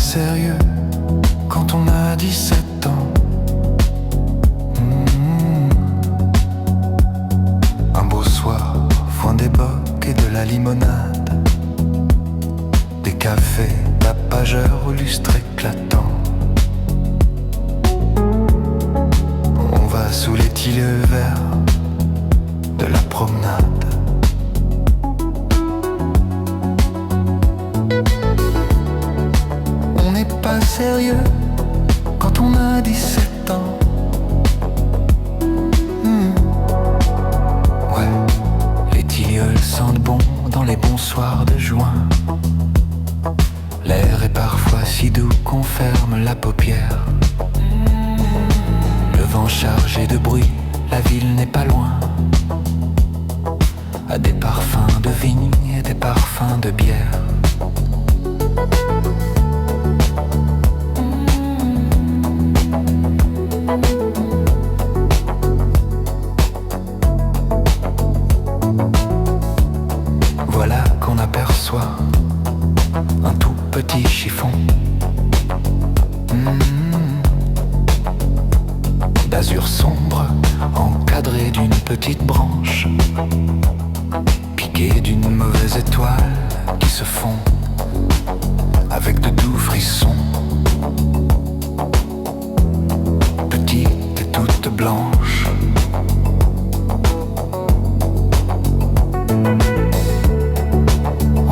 sérieux quand on a 17 ans. Un beau soir, foin des bocs et de la limonade, des cafés tapageurs au lustre éclatant. On va sous les tilleux verts de la promenade. On n'est pas sérieux quand on a 17 ans. Ouais, les tilleuls sentent bon dans les bons soirs de juin. L'air est parfois si doux qu'on ferme la paupière. Le vent chargé de bruit, la ville n'est pas loin. À des parfums de vigne et des parfums de bière. Voilà qu'on aperçoit un tout petit chiffon d'azur sombre, encadré d'une petite branche, piqué d'une mauvaise étoile qui se fond avec de doux frissons. Petite et toute blanche,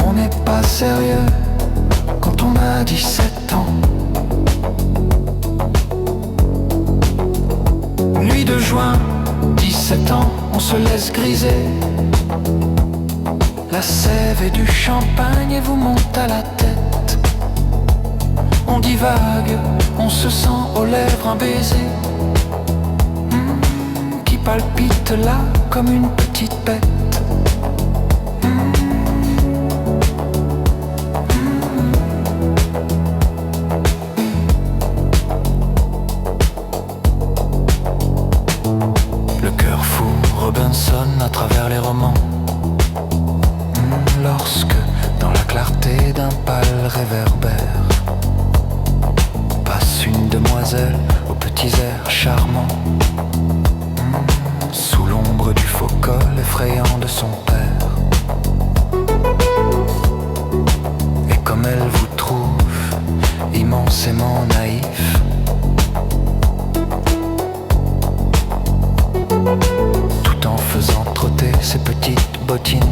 on n'est pas sérieux quand on a 17 ans. Nuit de juin, 17 ans, on se laisse griser. La sève et du champagne et vous monte à la tête. On divague, on se sent aux lèvres un baiser qui palpite là comme une petite bête. Le cœur fou Robinson à travers les romans. Lorsque, dans la clarté d'un pâle réverbère, passe une demoiselle aux petits airs charmants, sous l'ombre du faux col effrayant de son père. Et comme elle vous trouve immensément naïf, tout en faisant trotter ses petites bottines,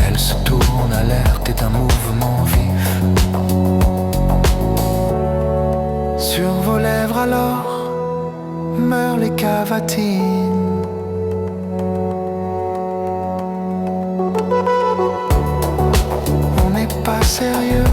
elle se tourne alerte d'un mouvement vif. Sur vos lèvres alors meurent les cavatines. On n'est pas sérieux